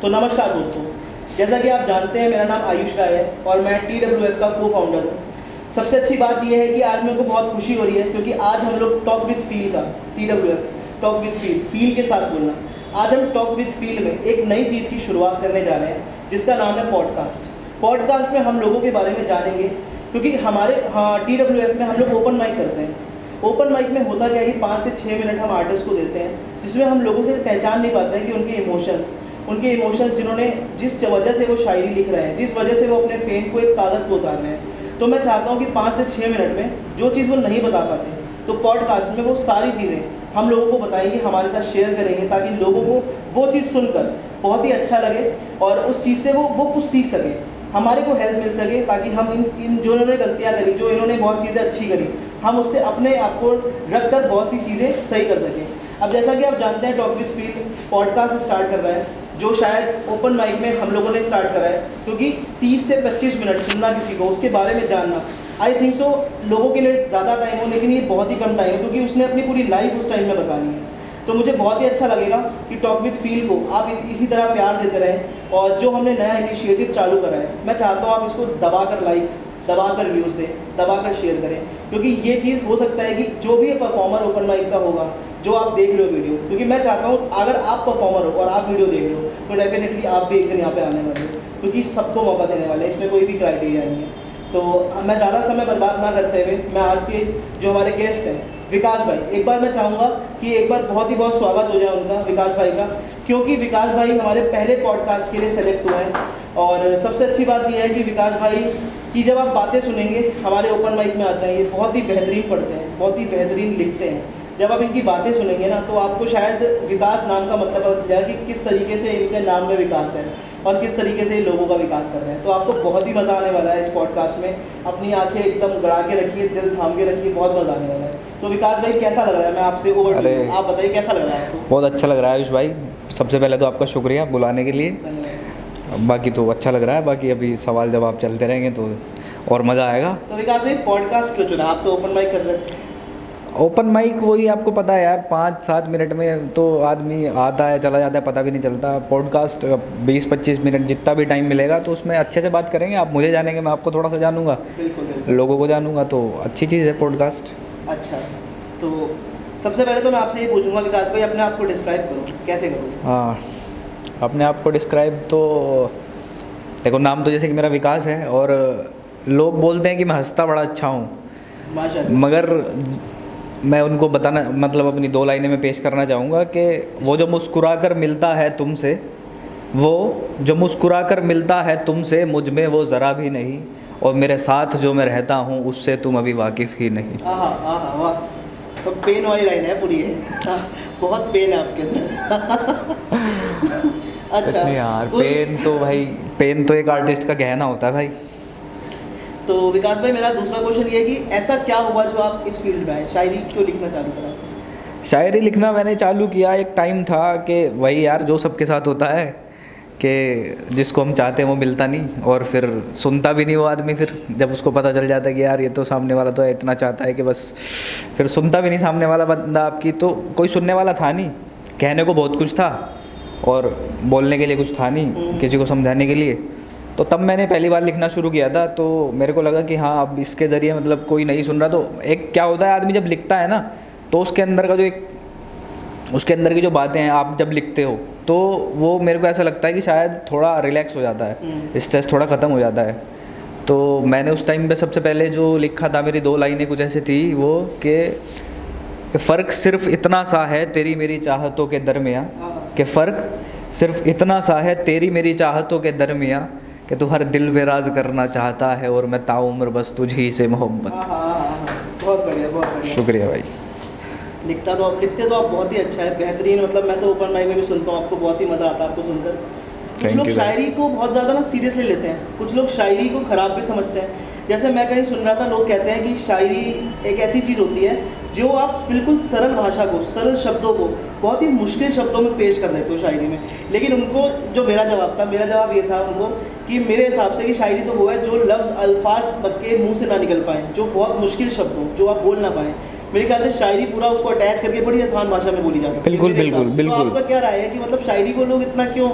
तो नमस्कार दोस्तों, जैसा कि आप जानते हैं मेरा नाम आयुष राय है और मैं TWF का को फाउंडर हूँ। सबसे अच्छी बात यह है कि आज मेरे को बहुत खुशी हो रही है क्योंकि आज हम लोग टॉक विद फील का TWF टॉक विद फील के साथ बोलना, आज हम टॉक विद फील में एक नई चीज़ की शुरुआत करने जा रहे हैं जिसका नाम है पॉडकास्ट में हम लोगों के बारे में जानेंगे क्योंकि हमारे TWF में हम लोग ओपन माइक करते हैं। ओपन माइक में होता क्या है कि 5 से 6 मिनट हम आर्टिस्ट को देते हैं जिसमें हम लोगों से पहचान नहीं पाते हैं कि उनके इमोशंस जिन्होंने जिस वजह से वो शायरी लिख रहे हैं, जिस वजह से वो अपने पेन को एक कागज़ पर उतार रहे हैं। तो मैं चाहता हूँ कि 5 से 6 मिनट में जो चीज़ वो नहीं बता पाते तो पॉडकास्ट में वो सारी चीज़ें हम लोगों को बताएंगे, हमारे साथ शेयर करेंगे ताकि लोगों को वो चीज़ सुनकर बहुत ही अच्छा लगे और उस चीज़ से वो कुछ सीख सके, हमारे को हेल्प मिल सके ताकि हम इन जो इन्होंने गलतियाँ करी, जो इन्होंने बहुत चीज़ें अच्छी करी, हम उससे अपने आप को रख कर बहुत सी चीज़ें सही कर सकें। अब जैसा कि आप जानते हैं talk with feel podcast start कर रहा है जो शायद ओपन माइक में हम लोगों ने स्टार्ट करा है क्योंकि 30 से 25 मिनट सुनना किसी को, उसके बारे में जानना, आई थिंक सो लोगों के लिए ज़्यादा टाइम हो लेकिन ये बहुत ही कम टाइम है क्योंकि उसने अपनी पूरी लाइफ उस टाइम में बतानी है। तो मुझे बहुत ही अच्छा लगेगा कि टॉक विद फील को आप इसी तरह प्यार देते रहें और जो हमने नया इनिशिएटिव चालू करा है मैं चाहता हूँ आप इसको दबाकर लाइक्स, दबाकर व्यूज़ दें, दबाकर शेयर करें क्योंकि ये चीज़ हो सकता है कि जो भी परफॉर्मर ओपन माइक का होगा जो आप देख रहे हो वीडियो, क्योंकि मैं चाहता हूँ अगर आप परफॉर्मर हो और आप वीडियो देख रहे हो तो डेफिनेटली आप भी एक दिन यहाँ पे आने वाले हो क्योंकि सबको मौका देने वाले हैं, इसमें कोई भी क्राइटेरिया नहीं है। तो मैं ज़्यादा समय बर्बाद ना करते हुए मैं आज के जो हमारे गेस्ट हैं विकास भाई, एक बार मैं चाहूँगा कि एक बार बहुत स्वागत हो जाए उनका, विकास भाई का, क्योंकि विकास भाई हमारे पहले पॉडकास्ट के लिए सेलेक्ट हुए हैं। और सबसे अच्छी बात यह है कि विकास भाई की जब आप बातें सुनेंगे हमारे ओपन माइक में आते हैं, ये बहुत ही बेहतरीन पढ़ते हैं, बहुत ही बेहतरीन लिखते हैं। जब आप इनकी बातें सुनेंगे ना तो आपको शायद विकास नाम का मतलब पता चल जाएगा कि किस तरीके से इनके नाम में विकास है और किस तरीके से लोगों का विकास कर रहे हैं। तो आपको बहुत ही मज़ा आने वाला है इस पॉडकास्ट में। अपनी आंखें एकदम गड़ा के रखिए, दिल थाम के रखिए, बहुत मज़ा आने वाला है। तो विकास भाई कैसा लग रहा है? मैं आपसे आप बताइए कैसा लग रहा है आपको? बहुत अच्छा लग रहा है आयुष भाई, सबसे पहले तो आपका शुक्रिया बुलाने के लिए। बाकी तो अच्छा लग रहा है, बाकी अभी सवाल जवाब चलते रहेंगे तो और मज़ा आएगा। तो विकास भाई पॉडकास्ट क्यों चुना? आप तो ओपन माइक कर रहे थे। ओपन माइक वही आपको पता है यार, 5-7 मिनट में तो आदमी आता है चला जाता है, पता भी नहीं चलता। पॉडकास्ट 20-25 मिनट जितना भी टाइम मिलेगा तो उसमें अच्छे से बात करेंगे, आप मुझे जानेंगे, मैं आपको थोड़ा सा जानूंगा, बिल्कुल लोगों को जानूंगा, तो अच्छी चीज़ है पॉडकास्ट। अच्छा, तो सबसे पहले तो मैं आपसे ये पूछूंगा विकास भाई, अपने आप को डिस्क्राइब करो, कैसे करोगे? हाँ, अपने आप को डिस्क्राइब तो देखो, नाम तो जैसे कि मेरा विकास है और लोग बोलते हैं कि मैं हंसता बड़ा अच्छा हूँ, मगर मैं उनको बताना मतलब अपनी 2 लाइनें में पेश करना चाहूँगा कि वो जो मुस्कुरा कर मिलता है तुमसे, वो जो मुस्कुरा कर मिलता है तुमसे, मुझ में वो ज़रा भी नहीं, और मेरे साथ जो मैं रहता हूँ उससे तुम अभी वाकिफ़ ही नहीं। वाह, तो पेन वाली लाइन है पूरी है। बहुत पेन है आपके अंदर। अच्छा नहीं यार, पेन तो एक आर्टिस्ट का गहना होता है भाई। तो विकास भाई मेरा दूसरा क्वेश्चन ये है कि ऐसा क्या हुआ जो आप इस फील्ड में आए, शायरी क्यों लिखना चालू करा? शायरी लिखना मैंने चालू किया, एक टाइम था कि वही यार जो सबके साथ होता है कि जिसको हम चाहते हैं वो मिलता नहीं और फिर सुनता भी नहीं वो आदमी, फिर जब उसको पता चल जाता है कि यार ये तो सामने वाला तो इतना चाहता है कि बस, फिर सुनता भी नहीं सामने वाला बंदा आपकी, तो कोई सुनने वाला था नहीं, कहने को बहुत कुछ था और बोलने के लिए कुछ था नहीं, किसी को समझाने के लिए। तो तब मैंने पहली बार लिखना शुरू किया था, तो मेरे को लगा कि हाँ अब इसके ज़रिए मतलब कोई नहीं सुन रहा, तो एक क्या होता है आदमी जब लिखता है ना तो उसके अंदर का जो एक उसके अंदर की जो बातें हैं आप जब लिखते हो तो वो मेरे को ऐसा लगता है कि शायद थोड़ा रिलैक्स हो जाता है, स्ट्रेस थोड़ा ख़त्म हो जाता है। तो मैंने उस टाइम पे सबसे पहले जो लिखा था, मेरी 2 लाइनें कुछ ऐसी थी वो कि फ़र्क सिर्फ इतना सा है तेरी मेरी चाहतों के दरमियाँ, कि फ़र्क सिर्फ इतना सा है तेरी मेरी चाहतों के दरमियाँ, कि तू हर दिल में राज करना चाहता है और मैं ताउम्र बस तुझी से मोहब्बत। बहुत बढ़िया। शुक्रिया भाई। लिखते तो आप बहुत ही अच्छा है, बेहतरीन। मतलब मैं तो ओपन माइक में भी सुनता हूँ, आपको बहुत ही मज़ा आता है आपको सुनकर। कुछ लोग शायरी को बहुत ज़्यादा ना सीरियसली लेते हैं, कुछ लोग शायरी को ख़राब भी समझते हैं। जैसे मैं कहीं सुन रहा था, लोग कहते हैं कि शायरी एक ऐसी चीज़ होती है जो आप बिल्कुल सरल भाषा को, सरल शब्दों को बहुत ही मुश्किल शब्दों में पेश कर देते हो शायरी में। लेकिन उनको जो मेरा जवाब ये था उनको कि मेरे हिसाब से कि शायरी तो वो है जो लफ्ज़ अल्फाज के मुंह से ना निकल पाएँ, जो बहुत मुश्किल शब्द हो, जो आप बोल ना पाएँ। मेरे ख्याल से शायरी पूरा उसको अटैच करके बड़ी आसान भाषा में बोली जा सकती है। बिल्कुल। तो आपका क्या राय है कि मतलब शायरी को लोग इतना क्यों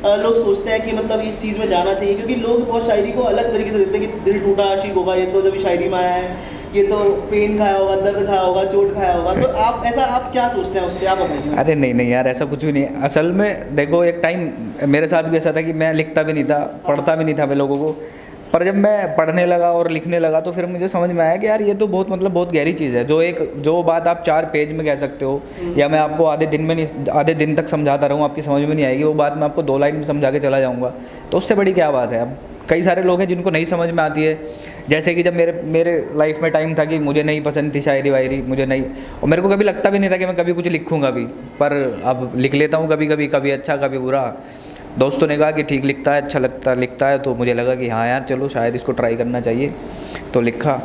लोग सोचते हैं कि मतलब इस चीज़ में जाना चाहिए, क्योंकि लोग बहुत शायरी को अलग तरीके से देते हैं कि दिल टूटा आशिक होगा, ये तो जब शायरी में आया है, ये तो पेन खाया होगा, दर्द खाया होगा, चोट खाया होगा। तो आप क्या सोचते हैं उससे, आप बताइए। अरे नहीं नहीं यार, ऐसा कुछ भी नहीं है। असल में देखो, एक टाइम मेरे साथ भी ऐसा था कि मैं लिखता भी नहीं था, पढ़ता भी नहीं था मैं लोगों को, पर जब मैं पढ़ने लगा और लिखने लगा तो फिर मुझे समझ में आया कि यार ये तो बहुत मतलब बहुत गहरी चीज़ है। जो बात आप 4 पेज में कह सकते हो या मैं आपको आधे दिन तक समझाता रहूँ, आपकी समझ में नहीं आएगी, वो बात मैं आपको 2 लाइन में समझा के चला जाऊँगा, तो उससे बड़ी क्या बात है। अब कई सारे लोग हैं जिनको नहीं समझ में आती है, जैसे कि जब मेरे लाइफ में टाइम था कि मुझे नहीं पसंद थी शायरी वायरी, मुझे नहीं, और मेरे को कभी लगता भी नहीं था कि मैं कभी कुछ लिखूँगा भी, पर अब लिख लेता हूँ कभी अच्छा कभी बुरा। दोस्तों ने कहा कि ठीक लिखता है, अच्छा लिखता है, तो मुझे लगा कि हाँ यार चलो शायद इसको ट्राई करना चाहिए, तो लिखा।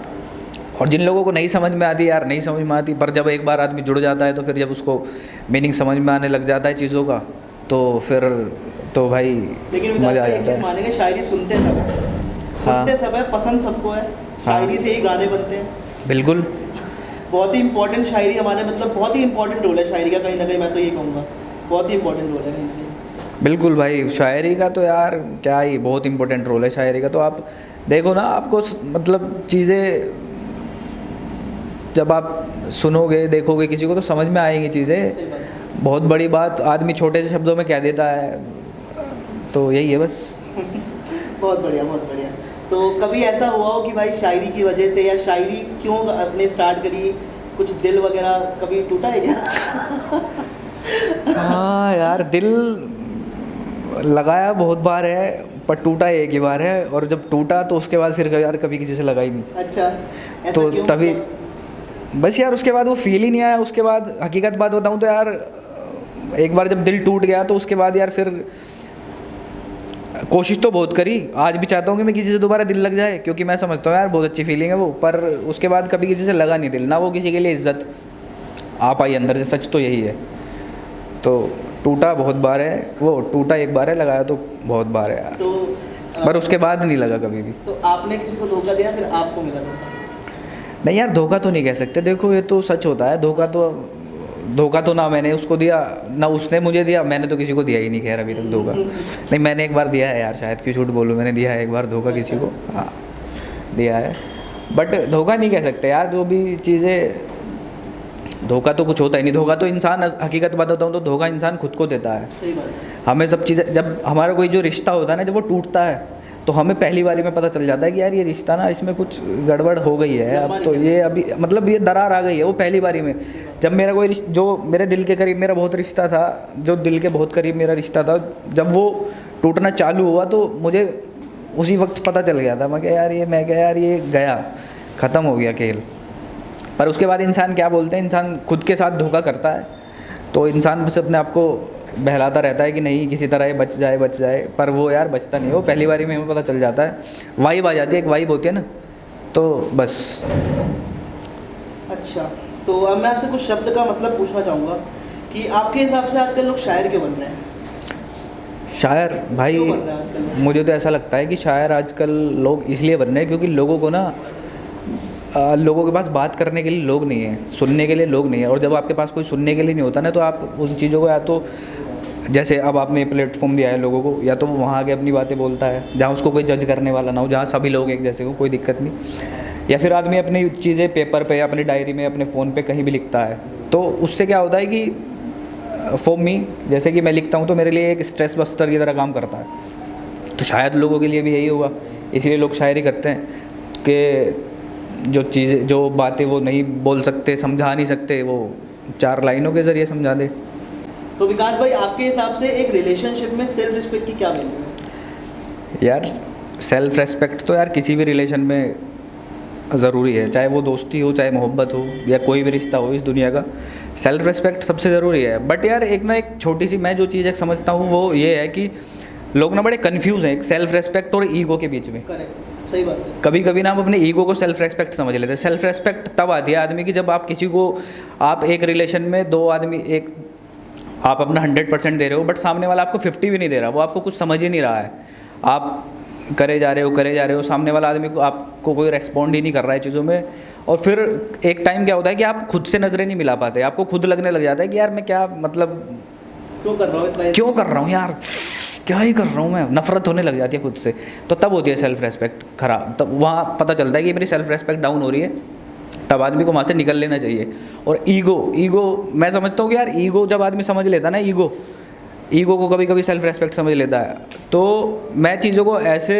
और जिन लोगों को नहीं समझ में आती यार, नहीं समझ में आती, पर जब एक बार आदमी जुड़ जाता है तो फिर जब उसको मीनिंग समझ में आने लग जाता है चीज़ों का, तो फिर तो भाई मज़ा आ जाता है। मानेंगे शायरी सुनते सब है, सुनते सब है, पसंद सबको है, शायरी से ही गाने बनते हैं। बिल्कुल, बहुत ही इंपॉर्टेंट शायरी हमारे, मतलब बहुत ही इंपॉर्टेंट रोल है शायरी का, कहीं ना कहीं मैं तो ये कहूँगा बहुत ही इंपॉर्टेंट रोल है कहीं ना कहीं। बिल्कुल भाई, शायरी का तो यार क्या ही बहुत इंपॉर्टेंट रोल है शायरी का। तो आप देखो ना, आपको मतलब चीज़ें जब आप सुनोगे देखोगे किसी को तो समझ में आएंगी चीज़ें। बहुत बड़ी बात आदमी छोटे से शब्दों में कह देता है, तो यही है बस। बहुत बढ़िया, बहुत बढ़िया। तो कभी ऐसा हुआ हो कि भाई शायरी की वजह से, या शायरी क्यों आपने स्टार्ट करी, कुछ दिल वगैरह कभी टूटा है क्या? हाँ यार, दिल लगाया बहुत बार है, पर टूटा एक ही बार है, और जब टूटा तो उसके बाद फिर यार कभी किसी से लगा ही नहीं। अच्छा, ऐसा तो क्यों? तभी बस यार उसके बाद वो फील ही नहीं आया। उसके बाद हकीकत बात बताऊँ तो यार, एक बार जब दिल टूट गया तो उसके बाद यार फिर कोशिश तो बहुत करी, आज भी चाहता हूँ कि मैं किसी से दोबारा दिल लग जाए, क्योंकि मैं समझता हूँ यार बहुत अच्छी फीलिंग है वो, पर उसके बाद कभी किसी से लगा नहीं दिल, ना वो किसी के लिए इज्जत आ पाई अंदर से, सच तो यही है। तो टूटा बहुत बार है, वो टूटा एक बार है, लगाया तो बहुत बार है यार, तो पर उसके बाद नहीं लगा कभी भी। तो आपने किसी को धोखा दिया, फिर आपको मिला धोखा? नहीं यार, धोखा तो नहीं कह सकते, देखो ये तो सच होता है। धोखा तो ना मैंने उसको दिया ना उसने मुझे दिया, मैंने तो किसी को दिया ही नहीं खैर अभी तक धोखा। नहीं, मैंने एक बार दिया है यार, शायद क्यों झूठ बोलूँ, मैंने दिया है एक बार धोखा किसी को, हाँ दिया है, बट धोखा नहीं कह सकते यार। जो भी चीज़ें, धोखा तो कुछ होता ही नहीं। धोखा तो इंसान, हकीकत बात बताऊँ तो धोखा इंसान खुद को देता है। सही बात है। हमें सब चीज़ें, जब हमारा कोई जो रिश्ता होता है ना, जब वो टूटता है तो हमें पहली बारी में पता चल जाता है कि यार ये रिश्ता ना, इसमें कुछ गड़बड़ हो गई है, अब तो ये अभी मतलब ये दरार आ गई है। वो पहली बारी में जब मेरा कोई जो मेरे दिल के करीब मेरा बहुत रिश्ता था, जो दिल के बहुत करीब मेरा रिश्ता था, जब वो टूटना चालू हुआ तो मुझे उसी वक्त पता चल गया था। मैं क्या यार ये गया, ख़त्म हो गया खेल। पर उसके बाद इंसान क्या बोलते हैं, इंसान खुद के साथ धोखा करता है, तो इंसान बस अपने आप को बहलाता रहता है कि नहीं किसी तरह ये बच जाए, पर वो यार बचता नहीं। वो पहली बारी में हमें पता चल जाता है, वाइब आ जाती है, एक वाइब होती है ना, तो बस। अच्छा, तो अब मैं आपसे कुछ शब्द का मतलब पूछना चाहूँगा कि आपके हिसाब से आजकल लोग शायर क्यों बन रहे हैं? शायर भाई, क्यों बन रहे हैं आजकल लोग? मुझे तो ऐसा लगता है कि शायर आजकल लोग इसलिए बन रहे हैं क्योंकि लोगों को ना, लोगों के पास बात करने के लिए लोग नहीं है, सुनने के लिए लोग नहीं है। और जब आपके पास कोई सुनने के लिए नहीं होता ना, तो आप उन चीज़ों को, या तो जैसे अब आपने प्लेटफॉर्म दिया है लोगों को, या तो वो वहाँ आके अपनी बातें बोलता है जहाँ उसको कोई जज करने वाला ना हो, जहाँ सभी लोग एक जैसे हो, कोई दिक्कत नहीं, या फिर आदमी अपनी चीज़ें पेपर पे, अपनी डायरी में, अपने फ़ोन पे कहीं भी लिखता है। तो उससे क्या होता है कि फॉर मी, जैसे कि मैं लिखता हूँ तो मेरे लिए एक स्ट्रेस बस्टर की तरह काम करता है। तो शायद लोगों के लिए भी यही होगा, इसलिए लोग शायरी करते हैं कि जो चीज़ें, जो बातें वो नहीं बोल सकते, समझा नहीं सकते, वो 4 लाइनों के ज़रिए समझा दे। तो विकास भाई, आपके हिसाब से एक रिलेशनशिप में सेल्फ रिस्पेक्ट की क्या वैल्यू है? यार सेल्फ रेस्पेक्ट तो यार किसी भी रिलेशन में ज़रूरी है, चाहे वो दोस्ती हो, चाहे मोहब्बत हो, या कोई भी रिश्ता हो इस दुनिया का, सेल्फ रेस्पेक्ट सबसे ज़रूरी है। बट यार एक छोटी सी मैं जो चीज़ एक समझता हूँ वो ये है कि लोग ना बड़े कन्फ्यूज़ हैं एक सेल्फ रेस्पेक्ट और ईगो के बीच में। करेक्ट, सही बात है। कभी कभी ना हम अपने ईगो को सेल्फ रेस्पेक्ट समझ लेते हैं। सेल्फ रेस्पेक्ट तब आती है आदमी की जब आप किसी को, आप एक रिलेशन में 2 आदमी, एक आप अपना 100% दे रहे हो, बट सामने वाला आपको 50 भी नहीं दे रहा, वो आपको कुछ समझ ही नहीं रहा है, आप करे जा रहे हो, सामने वाला आदमी को, आपको कोई रेस्पॉन्ड ही नहीं कर रहा है चीज़ों में। और फिर एक टाइम क्या होता है कि आप खुद से नज़रें नहीं मिला पाते, आपको खुद लगने लग जाता है कि यार मैं क्या, मतलब क्यों कर रहा हूँ इतना, क्यों कर रहा हूँ यार, क्या ही कर रहा हूँ मैं, नफरत होने लग जाती है खुद से। तो तब होती है सेल्फ रेस्पेक्ट खराब, तब वहाँ पता चलता है कि मेरी सेल्फ रेस्पेक्ट डाउन हो रही है, तब आदमी को वहाँ से निकल लेना चाहिए। और ईगो मैं समझता हूँ कि यार ईगो जब आदमी समझ लेता है ना, ईगो को कभी कभी सेल्फ रेस्पेक्ट समझ लेता है। तो मैं चीज़ों को ऐसे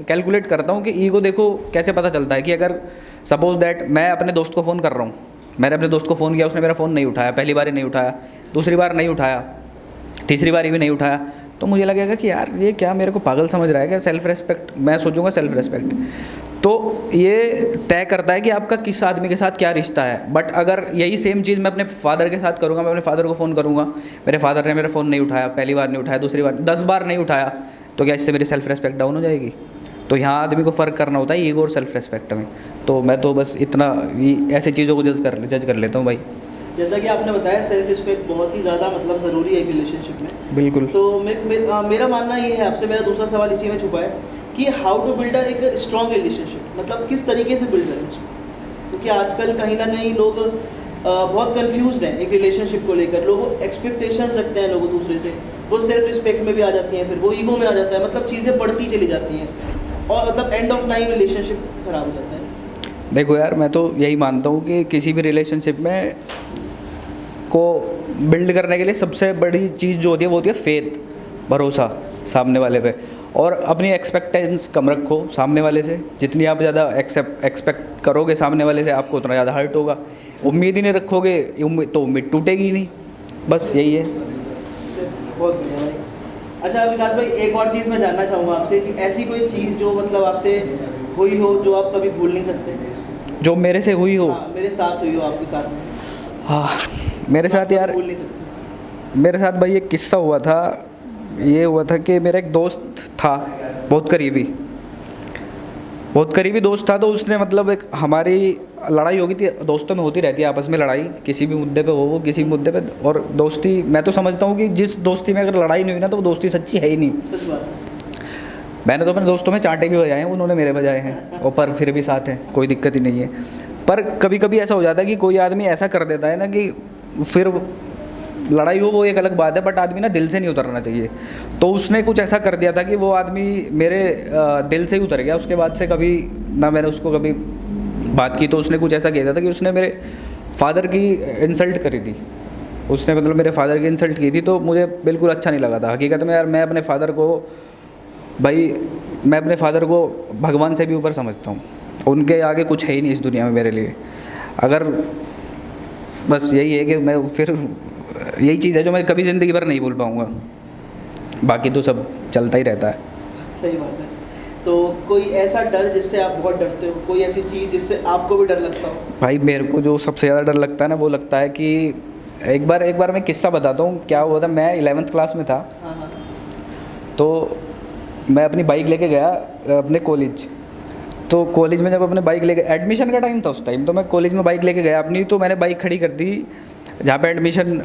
कैलकुलेट करता हूँ कि ईगो देखो कैसे पता चलता है कि अगर सपोज दैट मैं अपने दोस्त को फ़ोन कर रहा हूँ, मैंने अपने दोस्त को फ़ोन किया, उसने मेरा फ़ोन नहीं उठाया, पहली बार ही नहीं उठाया, दूसरी बार नहीं उठाया, तीसरी बार भी नहीं उठाया, तो मुझे लगेगा कि यार ये क्या मेरे को पागल समझ रहा है क्या, सेल्फ रेस्पेक्ट, मैं सोचूंगा सेल्फ रेस्पेक्ट। तो ये तय करता है कि आपका किस आदमी के साथ क्या रिश्ता है। बट अगर यही सेम चीज़ मैं अपने फादर के साथ करूँगा, मैं अपने फादर को फ़ोन करूँगा, मेरे फादर ने मेरा फ़ोन नहीं उठाया, पहली बार नहीं उठाया, दूसरी बार 10 बार नहीं उठाया, तो क्या इससे मेरी सेल्फ रेस्पेक्ट डाउन हो जाएगी? तो यहाँ आदमी को फ़र्क करना होता है ईगो और सेल्फ रेस्पेक्ट में। तो मैं तो बस इतना ऐसी चीज़ों को जज कर लेता हूँ भाई। जैसा कि आपने बताया सेल्फ रिस्पेक्ट बहुत ही ज़्यादा मतलब ज़रूरी है एक रिलेशनशिप में। बिल्कुल। तो मेरा मानना ये है, आपसे मेरा दूसरा सवाल इसी में छुपा है कि हाउ टू बिल्ड एक स्ट्रॉन्ग रिलेशनशिप, मतलब किस तरीके से बिल्ड करें उसको, क्योंकि आजकल कहीं ना कहीं लोग बहुत कंफ्यूज्ड हैं एक रिलेशनशिप को लेकर। लोग एक्सपेक्टेशंस रखते हैं लोगों दूसरे से, वो सेल्फ रिस्पेक्ट में भी आ जाती हैं, फिर वो ईगो में आ जाता है, मतलब चीज़ें बढ़ती चली जाती हैं और मतलब एंड ऑफ टाइम रिलेशनशिप खराब हो जाता है। देखो यार, मैं तो यही मानता हूँ कि किसी भी रिलेशनशिप में को बिल्ड करने के लिए सबसे बड़ी चीज़ जो होती है वो होती है फेथ, भरोसा सामने वाले पे। और अपनी एक्सपेक्टेशंस कम रखो सामने वाले से, जितनी आप ज़्यादा एक्सपेक्ट करोगे सामने वाले से आपको उतना ज़्यादा हर्ट होगा। उम्मीद ही नहीं रखोगे तो उम्मीद टूटेगी ही नहीं, बस यही है। बहुत बढ़िया भाई। अच्छा विकास भाई, एक और चीज़ मैं जानना चाहूँगा आपसे कि ऐसी कोई चीज़ जो मतलब आपसे हुई हो जो आप कभी भूल नहीं सकते? जो मेरे से हुई हो? हाँ, मेरे साथ हुई हो, आपके साथ में? हाँ, मेरे साथ यार, भूल नहीं सकते। मेरे साथ भाई एक किस्सा हुआ था। ये हुआ था कि मेरा एक दोस्त था, बहुत करीबी दोस्त था। तो उसने मतलब एक हमारी लड़ाई हो गई थी, दोस्तों में होती रहती है आपस में लड़ाई, किसी भी मुद्दे पे हो वो किसी भी मुद्दे पे। और दोस्ती, मैं तो समझता हूँ कि जिस दोस्ती में अगर लड़ाई नहीं हुई ना तो वो दोस्ती सच्ची है ही नहीं। सच बात है। मैंने तो अपने दोस्तों में चांटे भी बजाए हैं, उन्होंने मेरे बजाए हैं, और पर फिर भी साथ हैं, कोई दिक्कत ही नहीं है। पर कभी कभी ऐसा हो जाता है कि कोई आदमी ऐसा कर देता है ना कि फिर लड़ाई हो वो एक अलग बात है, बट आदमी ना दिल से नहीं उतरना चाहिए। तो उसने कुछ ऐसा कर दिया था कि वो आदमी मेरे दिल से ही उतर गया। उसके बाद से कभी ना मैंने उसको कभी बात की। तो उसने कुछ ऐसा किया था कि उसने मेरे फादर की इंसल्ट करी थी, उसने मतलब मेरे फादर की इंसल्ट की थी। तो मुझे बिल्कुल अच्छा नहीं लगा था हकीकत में यार। मैं अपने फादर को भगवान से भी ऊपर समझता हूँ, उनके आगे कुछ है ही नहीं इस दुनिया में मेरे लिए। अगर बस यही है कि मैं फिर यही चीज़ है जो मैं कभी ज़िंदगी भर नहीं भूल पाऊँगा, बाकी तो सब चलता ही रहता है। सही बात है। तो कोई ऐसा डर जिससे आप बहुत डरते हो, कोई ऐसी चीज़ जिससे आपको भी डर लगता हो? भाई मेरे को जो सबसे ज़्यादा डर लगता है ना वो लगता है कि एक बार मैं किस्सा बताता हूँ। क्या हुआ था, मैं 11th क्लास में था। हाँ हाँ। तो मैं अपनी बाइक लेके गया अपने कॉलेज। तो कॉलेज में जब अपने बाइक लेके, एडमिशन का टाइम था उस टाइम, तो मैं कॉलेज में बाइक लेके गया अपनी। तो मैंने बाइक खड़ी कर दी जहाँ पे एडमिशन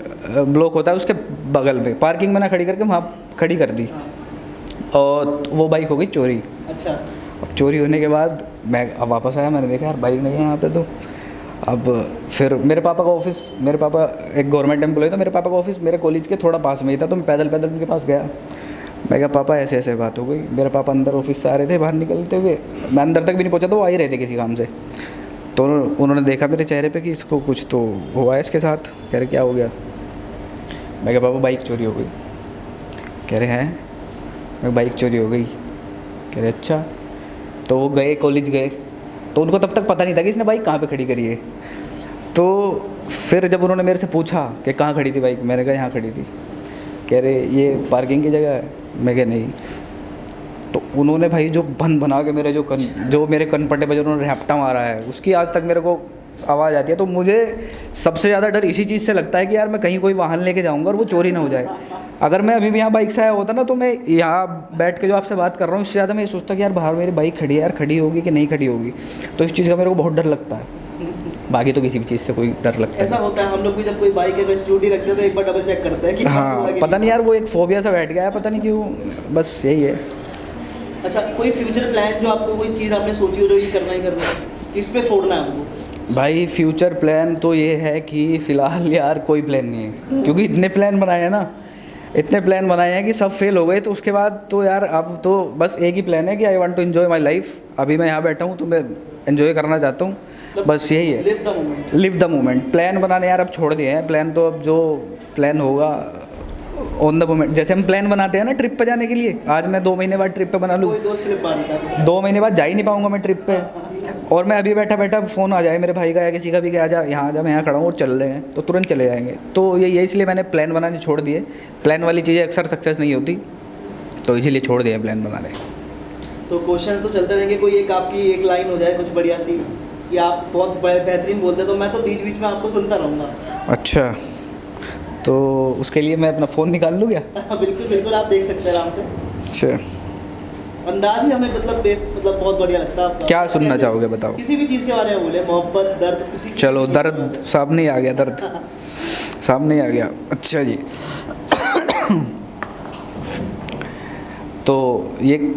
ब्लॉक होता है उसके बगल में, पार्किंग में ना खड़ी करके वहाँ खड़ी कर दी। और वो बाइक हो गई चोरी। अच्छा। अब चोरी होने के बाद मैं अब वापस आया, मैंने देखा यार बाइक नहीं है यहाँ पे। तो अब फिर मेरे पापा का ऑफिस, मेरे पापा एक गवर्नमेंट एम्प्लॉय था, मेरे पापा का ऑफिस मेरे कॉलेज के थोड़ा पास में ही था। तो मैं पैदल उनके पास गया। मैं कहा पापा ऐसे ऐसे बात हो गई। मेरे पापा अंदर ऑफिस से आ रहे थे बाहर निकलते हुए, मैं अंदर तक भी नहीं पहुँचा तो वो आ ही रहे थे किसी काम से। तो उन्होंने देखा मेरे चेहरे पे कि इसको कुछ तो हुआ है इसके साथ। कह रहे क्या हो गया? मैं कहा पापा बाइक चोरी हो गई। कह रहे हैं? मैं बाइक चोरी हो गई। कह रहे अच्छा। तो वो गए, कॉलेज गए। तो उनको तब तक पता नहीं था कि इसने बाइक कहाँ पे खड़ी करी है। तो फिर जब उन्होंने मेरे से पूछा कि कहाँ खड़ी थी बाइक, मैंने कहा यहाँ खड़ी थी। कह रहे ये पार्किंग की जगह है? मैं कहा नहीं। तो उन्होंने भाई जो बना के मेरे जो मेरे कनपटे पे जो उन्होंने रैप्टा मारा है, उसकी आज तक मेरे को आवाज़ आती है। तो मुझे सबसे ज़्यादा डर इसी चीज़ से लगता है कि यार मैं कहीं कोई वाहन लेके जाऊँगा और वो चोरी ना हो जाए। अगर मैं अभी भी यहाँ बाइक से आया होता ना तो मैं यहाँ बैठ के जो आपसे बात कर रहा हूँ इससे ज़्यादा मैं ये सोचता कि यार बाहर मेरी बाइक खड़ी है, यार खड़ी होगी कि नहीं खड़ी होगी। तो इस चीज़ का मेरे को बहुत डर लगता है, बाकी तो किसी भी चीज़ से कोई डर लगता है। ऐसा होता है, हम लोग भी जब कोई बाइक अगर स्कूटी रखते हैं तो एक बार डबल चेक करते हैं कि हाँ, पता नहीं यार वो एक फोबिया सा बैठ गया है, पता नहीं क्यों, बस यही है। अच्छा, कोई फ्यूचर प्लान जो आपको, कोई चीज़ आपने सोची हो जो ये करना ही करना है, इस पे फोड़ना है हमको? भाई फ्यूचर प्लान तो ये है कि फ़िलहाल यार कोई प्लान नहीं है, क्योंकि इतने प्लान बनाए हैं ना। इतने प्लान बनाए हैं कि सब फेल हो गए, तो उसके बाद तो यार अब तो बस एक ही प्लान है कि I want to enjoy my life. अभी मैं यहाँ बैठा हूँ तो मैं एंजॉय करना चाहता हूँ, बस यही है, live the moment. Live the moment. Plan बनाने यार अब छोड़ दिए हैं, प्लान तो अब जो प्लान होगा ऑन द मोमेंट। जैसे हम प्लान बनाते हैं ना ट्रिप पे जाने के लिए, आज मैं 2 महीने बाद ट्रिप पे बना लूँ, कोई दोस्त फ्लिप मार देता है। 2 महीने बाद जा ही नहीं पाऊंगा मैं ट्रिप पे, और मैं अभी बैठा बैठा फ़ोन आ जाए मेरे भाई का या किसी का भी कि आजा यहाँ, आजा मैं यहाँ खड़ा हूँ और चल रहे हैं, तो तुरंत चले जाएंगे। तो ये इसलिए मैंने प्लान बनाने छोड़ दिए। प्लान वाली चीज़ें अक्सर सक्सेस नहीं होती, तो इसीलिए छोड़ दिए प्लान बनाने। तो क्वेश्चंस तो चलते रहेंगे, कोई एक आपकी एक लाइन हो जाए कुछ बढ़िया सी कि आप बहुत बेहतरीन बोलते हैं, तो मैं तो बीच बीच में आपको सुनता रहूँगा। अच्छा, तो उसके लिए मैं अपना फ़ोन निकाल लूँ क्या? बिल्कुल बिल्कुल, आप देख सकते हैं आराम से। अच्छा, अंदाज ही हमें मतलब बहुत बढ़िया लगता है आपका। क्या सुनना चाहोगे बताओ? किसी भी चीज़ के बारे में बोले, मोहब्बत, दर्द, किसी चलो, दर्द सामने ही आ गया, दर्द सामने ही आ गया। अच्छा जी, तो ये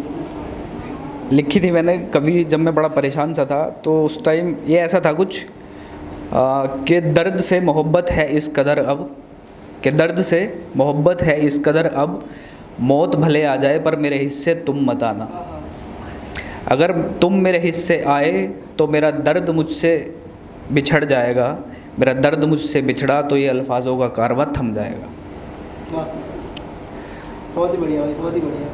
लिखी थी मैंने कभी जब मैं बड़ा परेशान सा था, तो उस टाइम ये ऐसा था कुछ कि दर्द से मोहब्बत है इस कदर अब, कि दर्द से मोहब्बत है इस कदर अब, मौत भले आ जाए पर मेरे हिस्से तुम मत आना। अगर तुम मेरे हिस्से आए तो मेरा दर्द मुझसे बिछड़ जाएगा, मेरा दर्द मुझसे बिछड़ा तो ये अल्फाजों का कारवां थम जाएगा। वाह, बहुत ही बढ़िया भाई, बहुत ही बढ़िया।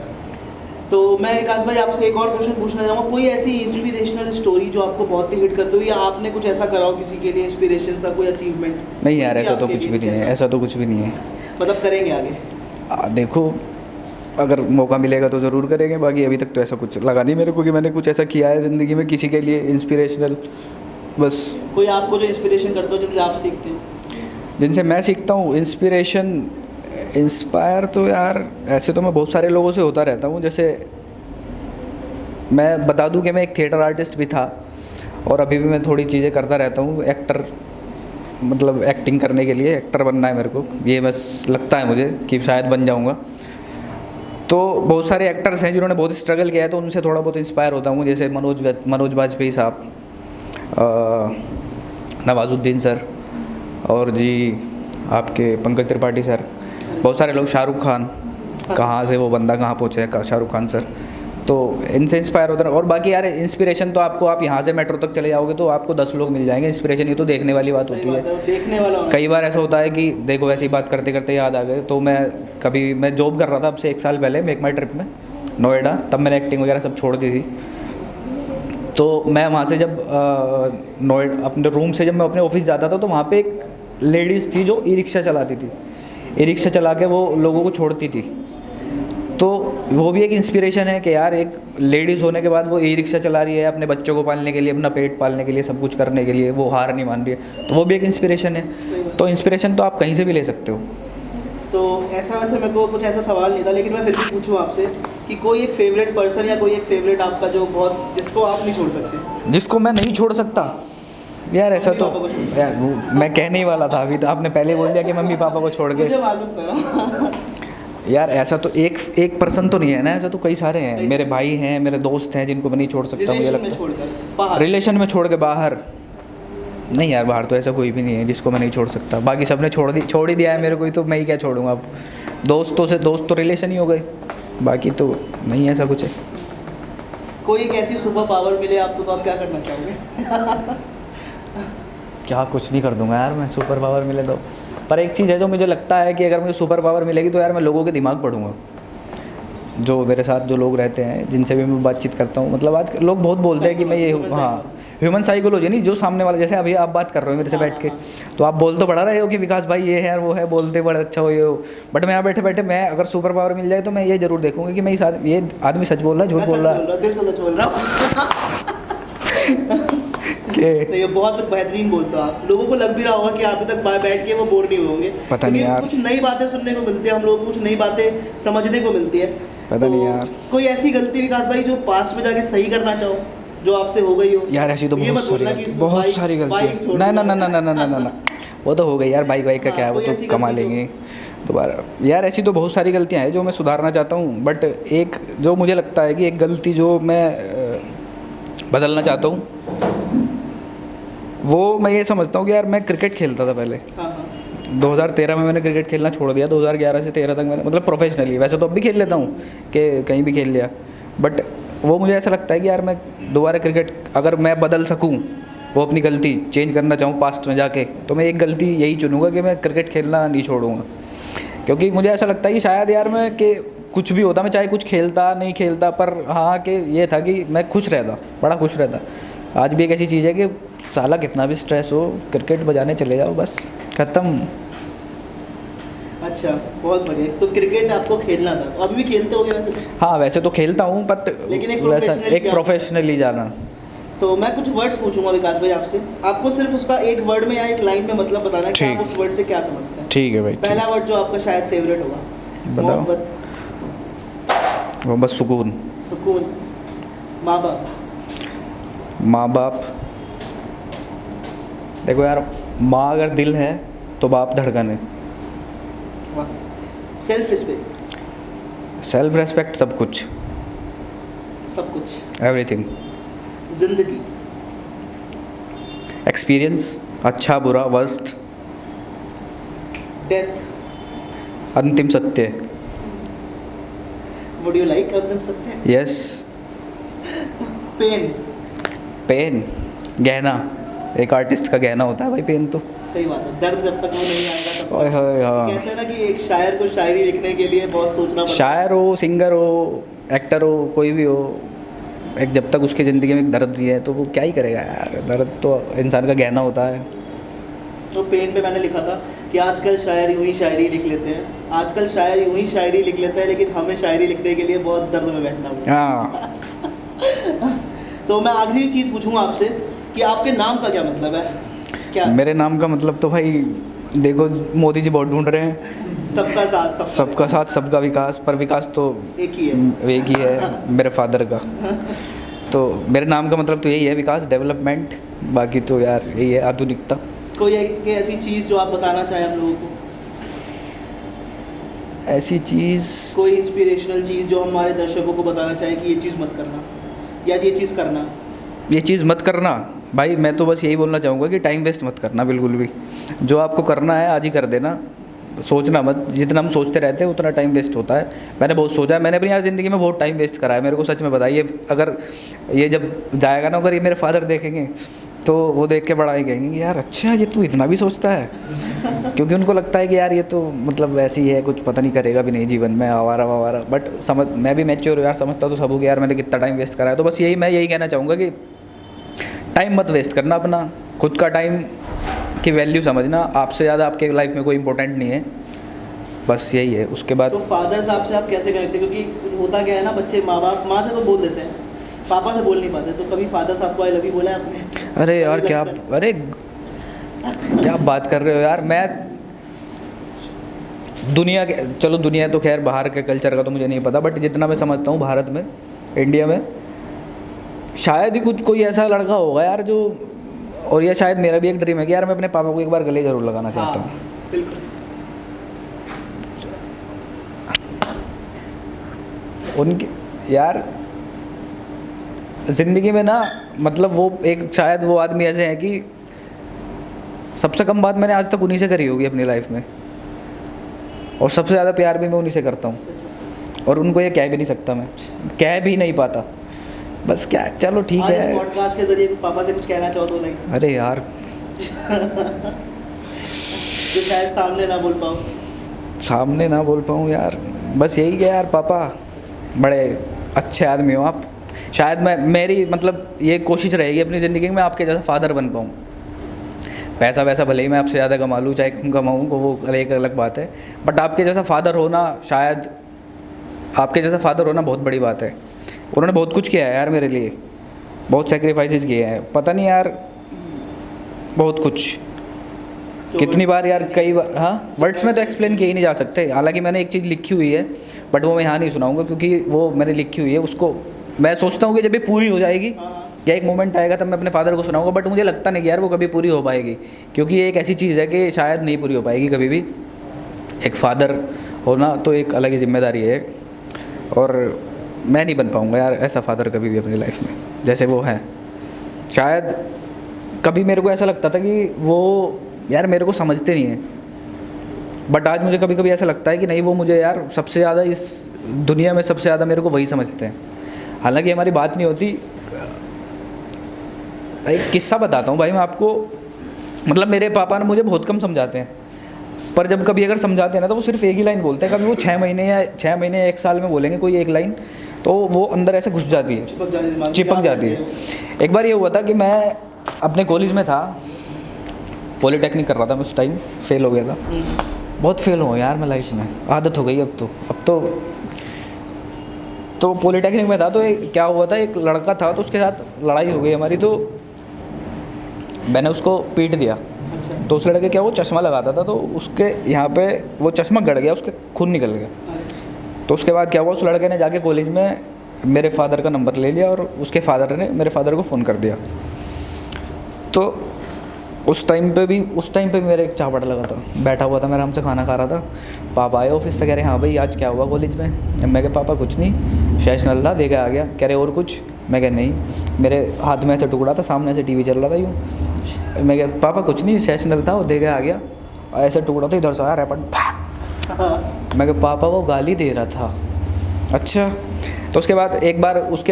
तो मैं विकास भाई आपसे एक और क्वेश्चन पूछना चाहूँगा, कोई ऐसी इंस्पिरेशनल स्टोरी जो आपको बहुत ही हिट करती हो, या आपने कुछ ऐसा करा हो किसी के लिए इंस्पिरेशन सा, कोई अचीवमेंट? नहीं यार, ऐसा तो कुछ भी नहीं है, ऐसा तो कुछ भी नहीं है। मतलब करेंगे आगे? देखो, अगर मौका मिलेगा तो ज़रूर करेंगे, बाकी अभी तक तो ऐसा कुछ लगा नहीं मेरे को कि मैंने कुछ ऐसा किया है ज़िंदगी में किसी के लिए इंस्पिरेशनल। बस कोई आपको जो इंस्पिरेशन करता हो, जिनसे आप सीखते हो? जिनसे मैं सीखता हूँ इंस्पिरेशन, इंस्पायर तो यार ऐसे तो मैं बहुत सारे लोगों से होता रहता हूँ। जैसे मैं बता दूँ कि मैं एक थिएटर आर्टिस्ट भी था, और अभी भी मैं थोड़ी चीज़ें करता रहता हूँ। एक्टर, मतलब एक्टिंग करने के लिए एक्टर बनना है मेरे को, ये बस लगता है मुझे कि शायद बन जाऊँगा। तो बहुत सारे एक्टर्स हैं जिन्होंने बहुत स्ट्रगल किया है, तो उनसे थोड़ा बहुत इंस्पायर होता हूँ। जैसे मनोज बाजपेयी साहब, नवाजुद्दीन सर, और जी आपके पंकज त्रिपाठी सर, बहुत सारे लोग, शाहरुख खान, कहाँ से वो बंदा कहाँ पहुँचे है शाहरुख खान सर, तो इनसे इंस्पायर होता है। और बाकी यार इंस्पिरेशन तो आपको, आप यहाँ से मेट्रो तक चले जाओगे तो आपको 10 लोग मिल जाएंगे। इंस्पिरेशन ये तो देखने वाली बात होती है, देखने वाला होना। कई बार ऐसा होता है कि देखो ऐसी बात करते करते याद आ गए, तो मैं जॉब कर रहा था अब से 1 साल पहले मेक माई ट्रिप में नोएडा, तब मैंने एक्टिंग वगैरह सब छोड़ दी थी। तो मैं वहाँ से जब नोएडा अपने रूम से जब मैं अपने ऑफिस जाता था, तो वहाँ पे एक लेडीज़ थी जो ई रिक्शा चलाती थी, ई रिक्शा चला के वो लोगों को छोड़ती थी। तो वो भी एक इंस्पिरेशन है कि यार एक लेडीज़ होने के बाद वो ई रिक्शा चला रही है, अपने बच्चों को पालने के लिए, अपना पेट पालने के लिए, सब कुछ करने के लिए वो हार नहीं मान रही है, तो वो भी एक इंस्पिरेशन है। तो इंस्पिरेशन तो आप कहीं से भी ले सकते हो। तो ऐसा, वैसे मेरे को कुछ ऐसा सवाल नहीं था, लेकिन मैं फिर भी पूछूं आपसे कि कोई एक फेवरेट पर्सन या कोई एक फेवरेट आपका जो बहुत, जिसको आप नहीं छोड़ सकते? जिसको मैं नहीं छोड़ सकता यार, ऐसा तो यार मैं कहने ही वाला था, अभी तो आपने पहले बोल दिया कि मम्मी पापा को छोड़ के। मुझे मालूम था। यार ऐसा तो एक पर्सन तो नहीं है ना, ऐसा तो कई सारे हैं। मेरे भाई हैं, मेरे दोस्त हैं जिनको मैं नहीं छोड़ सकता, मुझे लगता है। रिलेशन में छोड़ के बाहर नहीं यार, बाहर तो ऐसा कोई भी नहीं है जिसको मैं नहीं छोड़ सकता। बाकी सबने छोड़ ही दिया है मेरे को, तो मैं ही क्या छोड़ूंगा अब। दोस्त तो रिलेशन ही हो गए, बाकी तो नहीं ऐसा कुछ है। कोई एक ऐसी सुपर पावर मिले आपको, तो आप क्या करना चाहोगे? क्या, कुछ नहीं कर दूंगा यार मैं, सुपर पावर मिले तो। पर एक चीज़ है जो मुझे लगता है कि अगर मुझे सुपर पावर मिलेगी तो यार मैं लोगों के दिमाग पढ़ूंगा। जो मेरे साथ जो लोग रहते हैं, जिनसे भी मैं बातचीत करता हूँ, मतलब आज लोग बहुत बोलते हैं कि मैं ये हूँ, हाँ, ह्यूमन साइकोलॉजी नहीं, जो सामने वाला, जैसे अभी आप बात कर रहे हो मेरे से बैठ के, तो आप बोल तो बड़ा रहे हो कि विकास भाई ये है और वो है, बोलते बड़ा अच्छा हो ये हो, बट मैं यहाँ बैठे बैठे, मैं अगर सुपर पावर मिल जाए तो मैं ये जरूर देखूंगा कि मैं ये आदमी सच बोल रहा है, झूठ बोल रहा है, दिल से सच बोल रहा हूँ। ये बहुत बेहतरीन बोलते हो आप। लोगों को लग भी रहा होगा कि अभी तक बैठ के वो बोर नहीं होंगे, पता नहीं यार, कुछ नई बातें सुनने को मिलती है, हम लोगों को कुछ नई बातें समझने को मिलती है। पता नहीं यार, कोई ऐसी गलती विकास भाई जो पास्ट में जाके सही करना चाहो, जो आपसे हो गई हो? यार ऐसी तो बहुत सारी गलतियाँ, ना, वो तो हो गई यार, बाइक का क्या है, वो तो कमा लेंगे दोबारा। यार ऐसी तो बहुत सारी गलतियाँ हैं जो मैं सुधारना चाहता हूँ, बट एक जो मुझे लगता है कि एक गलती जो मैं बदलना चाहता हूँ, वो मैं ये समझता हूँ कि यार मैं क्रिकेट खेलता था पहले, 2013 में मैंने क्रिकेट खेलना छोड़ दिया, 2011 से 13 तक मैंने मतलब प्रोफेशनली, वैसे तो अब भी खेल लेता हूँ कि कहीं भी खेल लिया, बट वो मुझे ऐसा लगता है कि यार मैं दोबारा क्रिकेट अगर मैं बदल सकूँ, वो अपनी गलती चेंज करना चाहूँ पास्ट में जाके, तो मैं एक गलती यही चुनूँगा कि मैं क्रिकेट खेलना नहीं छोड़ूंगा। क्योंकि मुझे ऐसा लगता है कि शायद यार मैं कि कुछ भी होता, मैं चाहे कुछ खेलता नहीं खेलता, पर हाँ कि ये था कि मैं खुश रहता, बड़ा खुश रहता। आज भी एक ऐसी चीज़ है कि साला कितना भी स्ट्रेस हो, क्रिकेट बजाने चले जाओ, बस ख़त्म। अच्छा, बहुत बढ़िया। तो क्रिकेट आपको खेलना था, तो अभी भी खेलते होगे वैसे तो? हाँ वैसे तो खेलता हूँ, बट लेकिन एक वैसा professionally एक क्या? प्रोफेशनली जाना। तो मैं कुछ वर्ड्स पूछूंगा विकास भाई आपसे, आपको सिर्फ उसका एक वर्ड में या एक लाइन में मतलब बताना है कि आप ठीक। उस वर्ड से क्या समझते हैं। ठीक है भाई, ठीक। पहला वर्ड जो आपका शायद फेवरेट होगा। बताओ। मोहब्बत, वो बस सुकून। सुकून, माँ बाप। माँ बाप, देखो यार, माँ अगर दिल है तो बाप धड़कन है। वाह। Self respect. सेल्फ रेस्पेक्ट, सब कुछ, सब कुछ। एवरीथिंग। जिंदगी। एक्सपीरियंस, अच्छा बुरा वर्स्ट। डेथ। अंतिम सत्य। वुड यू लाइक अंतिम सत्य? यस। पेन। पेन, गहना, एक आर्टिस्ट का गहना होता है भाई पेन तो। सही बात है, दर्द जब तक वो नहीं आएगा तब ओए होए हाँ। कहते हैं ना कि एक शायर को शायरी लिखने के लिए बहुत सोचना पड़ता है। शायर हो, सिंगर हो, एक्टर हो, कोई भी हो, एक जब तक उसकी ज़िंदगी में एक दर्द नहीं है तो वो क्या ही करेगा यार। दर्द तो इंसान का गहना होता है। तो पेन पे मैंने लिखा था कि आजकल शायर यूं ही शायरी लिख लेते हैं, आजकल शायर यूं ही शायरी लिख लेते हैं, लेकिन हमें शायरी लिखने के लिए बहुत दर्द में बैठना होगा। हाँ। तो मैं आखिरी चीज़ पूछूंगा आपसे कि आपके नाम का क्या मतलब है? क्या? मेरे नाम का मतलब तो भाई देखो, मोदी जी बहुत ढूंढ रहे हैं, सबका साथ, सबका साथ सबका विकास, पर विकास तो एक ही है। एक ही है मेरे फादर का। तो मेरे नाम का मतलब तो यही है, विकास, डेवलपमेंट। बाकी तो यार यही है, आधुनिकता। कोई ऐसी चीज़ जो आप बताना चाहें हम लोगों को, ऐसी चीज़, कोई इंस्पिरेशनल चीज़ जो हमारे दर्शकों को बताना चाहे कि ये चीज़ मत करना या ये चीज़ करना? ये चीज़ मत करना भाई, मैं तो बस यही बोलना चाहूँगा कि टाइम वेस्ट मत करना बिल्कुल भी। जो आपको करना है आज ही कर देना, सोचना मत। जितना हम सोचते रहते हैं उतना टाइम वेस्ट होता है। मैंने बहुत सोचा है, मैंने अपनी यार ज़िंदगी में बहुत टाइम वेस्ट करा है। मेरे को सच में बताइए, अगर ये जब जाएगा ना, अगर ये मेरे फादर देखेंगे तो वो देख के बड़ा ही कहेंगे कि यार अच्छा ये तू इतना भी सोचता है। क्योंकि उनको लगता है कि यार ये तो मतलब ऐसी ही है, कुछ पता नहीं करेगा भी नहीं जीवन में, आवारा वावारा। बट समझ, मैं भी मैच्योर हूँ यार, समझता तो सब हूँ कि यार मैंने कितना टाइम वेस्ट करा है। तो बस मैं यही कहना चाहूँगा कि टाइम मत वेस्ट करना अपना, खुद का टाइम की वैल्यू समझना। आपसे ज़्यादा आपके लाइफ में कोई इंपॉर्टेंट नहीं है, बस यही है। उसके बाद तो फादर साहब से आप कैसे कनेक्ट हैं? क्योंकि होता क्या है ना, बच्चे माँ से तो बोल देते हैं, पापा से बोल नहीं पाते। तो कभी फादर साहब को आई लव यू बोला है आपने? अरे यार क्या, अरे क्या बात कर रहे हो यार। मैं दुनिया के, चलो दुनिया तो खैर बाहर के कल्चर का तो मुझे नहीं पता, बट जितना मैं समझता हूँ भारत में, इंडिया में शायद ही कुछ कोई ऐसा लड़का होगा यार जो, और ये शायद मेरा भी एक ड्रीम है कि यार मैं अपने पापा को एक बार गले ज़रूर लगाना चाहता हूँ। बिल्कुल। उनके यार ज़िंदगी में ना, मतलब वो एक शायद वो आदमी ऐसे हैं कि सबसे कम बात मैंने आज तक उन्हीं से करी होगी अपनी लाइफ में, और सबसे ज़्यादा प्यार भी मैं उन्हीं से करता हूँ। और उनको ये कह भी नहीं सकता, मैं कह भी नहीं पाता। बस क्या, चलो ठीक आज है। इस पॉडकास्ट के जरिए पापा से कुछ कहना चाहो तो लाइक, अरे यार जो शायद सामने ना बोल पाओ। सामने ना बोल पाऊँ यार, बस यही कि यार पापा बड़े अच्छे आदमी हो आप। शायद मेरी मतलब ये कोशिश रहेगी अपनी ज़िंदगी में आपके जैसा फ़ादर बन पाऊँ। पैसा वैसा भले ही मैं आपसे ज़्यादा कमा लूँ चाहे कम कमाऊँ, को वो एक अलग बात है, बट आपके जैसा फ़ादर होना, शायद आपके जैसा फ़ादर होना बहुत बड़ी बात है। उन्होंने बहुत कुछ किया है यार मेरे लिए, बहुत सेक्रीफाइसेस किए हैं, पता नहीं यार बहुत कुछ, कितनी बार यार, कई बार। हाँ, वर्ड्स में तो एक्सप्लेन किए ही नहीं जा सकते। हालांकि मैंने एक चीज़ लिखी हुई है, बट वो मैं यहाँ नहीं सुनाऊंगा, क्योंकि वो मैंने लिखी हुई है। उसको मैं सोचता हूँ कि जब ये पूरी हो जाएगी या एक मोमेंट आएगा तब मैं अपने फादर को सुनाऊंगा, बट मुझे लगता नहीं कि यार वो कभी पूरी हो पाएगी, क्योंकि ये एक ऐसी चीज़ है कि शायद नहीं पूरी हो पाएगी कभी भी। एक फ़ादर होना तो एक अलग ही जिम्मेदारी है, और मैं नहीं बन पाऊँगा यार ऐसा फ़ादर कभी भी अपनी लाइफ में जैसे वो है। शायद कभी मेरे को ऐसा लगता था कि वो यार मेरे को समझते नहीं हैं, बट आज मुझे कभी कभी ऐसा लगता है कि नहीं, वो मुझे यार सबसे ज़्यादा इस दुनिया में सबसे ज़्यादा मेरे को वही समझते हैं। हालांकि हमारी बात नहीं होती। एक किस्सा बताता हूँ भाई मैं आपको। मतलब मेरे पापा ने मुझे बहुत कम समझाते हैं, पर जब कभी अगर समझाते हैं ना तो वो सिर्फ एक ही लाइन बोलते हैं। कभी वो 6 महीने या 1 साल में बोलेंगे कोई एक लाइन, तो वो अंदर ऐसे घुस जाती है, चिपक जाती है। एक बार ये हुआ था कि मैं अपने कॉलेज में था, पॉलीटेक्निक कर रहा था मैं उस टाइम, फेल हो गया था। बहुत फेल हुआ यार मैं लाइफ में, आदत हो गई अब तो पॉलीटेक्निक में था। तो क्या हुआ था, एक लड़का था तो उसके साथ लड़ाई हो गई हमारी, तो मैंने उसको पीट दिया। तो उस लड़के क्या, वो चश्मा लगाता था, तो उसके यहाँ पे वो चश्मा गड़ गया, उसके खून निकल गया। तो उसके बाद क्या हुआ, उस लड़के ने जाके कॉलेज में मेरे फादर का नंबर ले लिया और उसके फादर ने मेरे फादर को फ़ोन कर दिया। तो उस टाइम पे भी मेरे एक चापड़ लगा था, बैठा हुआ था मैं आराम से खाना खा रहा था। पापा आए ऑफिस से, कह रहे हाँ भाई आज क्या हुआ कॉलेज में। मैं कहा पापा कुछ नहीं, सेशनल था दे के आ गया। कह रहे और कुछ। मैं कहा नहीं, मेरे हाथ में ऐसे टुकड़ा था, सामने से टीवी चल रहा था यूँ। मैं कहा पापा कुछ नहीं, सेशनल था वो दे के आ गया। ऐसे टुकड़ा था, इधर से आया रैपट। मैं कहा पापा वो गाली दे रहा था। अच्छा। तो उसके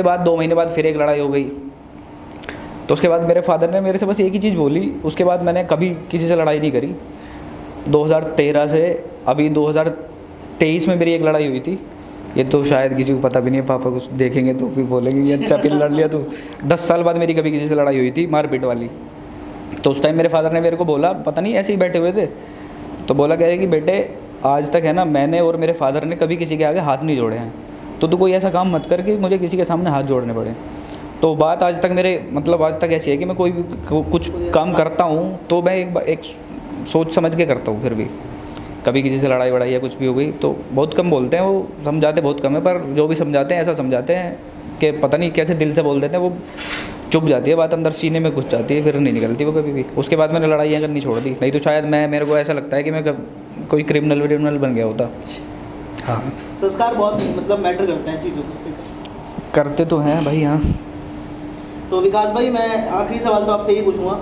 बाद 2 महीने बाद फिर एक लड़ाई हो गई। तो उसके बाद मेरे फादर ने मेरे से बस एक ही चीज़ बोली। उसके बाद मैंने कभी किसी से लड़ाई नहीं करी। 2013 से अभी 2023 में मेरी एक लड़ाई हुई थी। ये तो शायद किसी को पता भी नहीं है, पापा कुछ देखेंगे तो भी बोलेंगे ये अच्छा फिर लड़ लिया तू। 10 साल बाद मेरी कभी किसी से लड़ाई हुई थी, मारपीट वाली। तो उस टाइम मेरे फादर ने मेरे को बोला, पता नहीं ऐसे ही बैठे हुए थे, तो बोला कह रहे कि बेटे आज तक है ना, मैंने और मेरे फादर ने कभी किसी के आगे हाथ नहीं जोड़े हैं, तो तू कोई ऐसा काम मत कर कि मुझे किसी के सामने हाथ जोड़ने पड़े। तो बात आज तक ऐसी है कि मैं कोई भी कुछ काम करता हूँ तो मैं एक सोच समझ के करता हूँ। फिर भी कभी किसी से लड़ाई वड़ाई या कुछ भी हो गई तो बहुत कम बोलते हैं, वो समझाते बहुत कम है, पर जो भी समझाते हैं ऐसा समझाते हैं कि पता नहीं कैसे दिल से बोल देते हैं, वो चुप जाती है बात, अंदर सीने में घुस जाती है, फिर नहीं निकलती वो कभी भी। उसके बाद मैंने लड़ाइयाँ करनी छोड़ दी, नहीं तो शायद मेरे को ऐसा लगता है कि मैं कोई क्रिमिनल बन गया होता। हाँ, संस्कार बहुत मतलब मैटर करते हैं चीज़ों को, करते तो हैं भाई। हाँ, तो विकास भाई मैं आखिरी सवाल तो आपसे यही पूछूंगा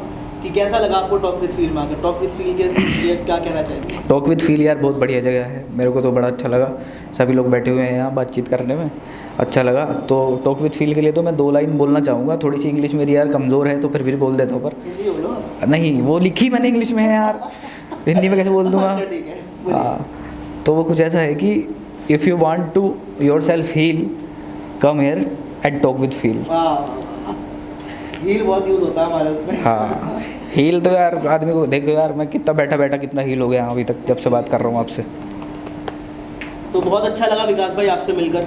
कि कैसा लगा आपको टॉक विद फील में आकर? टॉक विद फील के लिए क्या कहना चाहेंगे? टॉक विद फील यार बहुत बढ़िया जगह है, मेरे को तो बड़ा अच्छा लगा। सभी लोग बैठे हुए हैं यहाँ बातचीत करने में, अच्छा लगा। तो टॉक विद फील के लिए तो मैं 2 लाइन बोलना चाहूँगा। थोड़ी सी इंग्लिश मेरी यार कमज़ोर है तो फिर भी बोल देता हूँ, पर हिंदी बोलो। नहीं, वो लिखी मैंने इंग्लिश में है यार, हिंदी में कैसे बोल दूँगा। ठीक है। हाँ, तो वो कुछ ऐसा है कि if you want to yourself heal, come here and talk with feel. Heal बहुत यूज होता है हमारे उसमें। हाँ, हील तो यार आदमी को देखो यार, मैं कितना बैठा कितना हील हो गया अभी तक जब से बात कर रहा हूँ आपसे। तो बहुत अच्छा लगा विकास भाई आपसे मिलकर।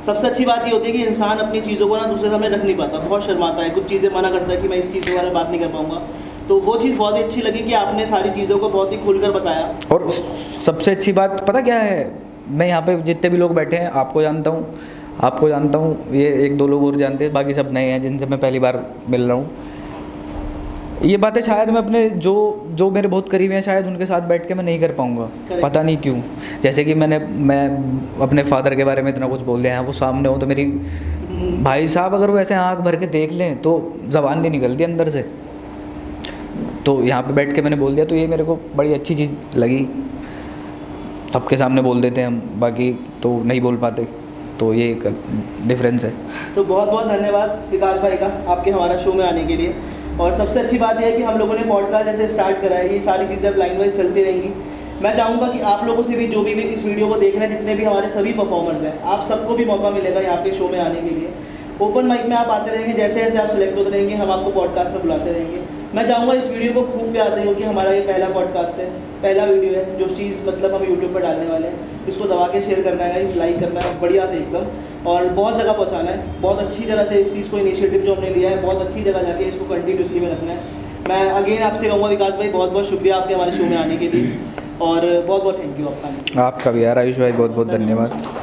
सबसे अच्छी बात ये होती है कि इंसान अपनी चीज़ों को ना दूसरे सामने रख नहीं पाता, बहुत शर्माता है, कुछ चीज़ें मना करता है कि मैं इस चीज़ के बारे में बात नहीं कर पाऊँगा। तो वो चीज़ बहुत ही अच्छी लगी कि आपने सारी चीज़ों को बहुत ही खुलकर बताया। और सबसे अच्छी बात पता क्या है, मैं यहाँ पे जितने भी लोग बैठे हैं आपको जानता हूँ, ये 1-2 लोग और जानते हैं, बाकी सब नए हैं जिनसे मैं पहली बार मिल रहा हूँ। ये बातें शायद मैं अपने जो मेरे बहुत करीब हैं शायद उनके साथ बैठ के मैं नहीं कर पाऊँगा, पता नहीं क्यों। जैसे कि मैं अपने फादर के बारे में इतना कुछ बोल दिया है, वो सामने हो तो मेरी भाई साहब अगर वो ऐसे आँख भर के देख लें तो ज़बान नहीं निकलती अंदर से। तो यहाँ पे बैठ के मैंने बोल दिया, तो ये मेरे को बड़ी अच्छी चीज़ लगी। सबके सामने बोल देते हैं हम, बाकी तो नहीं बोल पाते, तो ये एक डिफरेंस है। तो बहुत बहुत धन्यवाद विकास भाई का आपके हमारा शो में आने के लिए। और सबसे अच्छी बात यह है कि हम लोगों ने पॉडकास्ट जैसे स्टार्ट करा है, ये सारी चीज़ें अब लाइन वाइज चलती रहेंगी। मैं चाहूँगा कि आप लोगों से भी जो भी इस वीडियो को देख रहे हैं, जितने भी हमारे सभी परफॉर्मर्स हैं, आप सबको भी मौका मिलेगा यहाँ पे शो में आने के लिए। ओपन माइक में आप आते रहेंगे, जैसे जैसे आप सिलेक्ट होते रहेंगे हम आपको पॉडकास्ट में बुलाते रहेंगे। मैं चाहूँगा इस वीडियो को खूब प्यार दें, क्योंकि हमारा ये पहला पॉडकास्ट है, पहला वीडियो है, जो चीज़ मतलब हम यूट्यूब पर डालने वाले हैं। इसको दबा के शेयर करना है, इस लाइक करना है बढ़िया से एकदम, और बहुत जगह पहुँचाना है, बहुत अच्छी तरह से इस चीज़ को इनिशिएटिव जो हमने लिया है बहुत अच्छी जगह जाके इसको कंटिन्यूसली में रखना है। मैं अगेन आपसे कहूँगा विकास भाई बहुत बहुत शुक्रिया आपके हमारे शो में आने के लिए, और बहुत बहुत थैंक यू आपका। आपका भी यार आयुष भाई, बहुत बहुत धन्यवाद।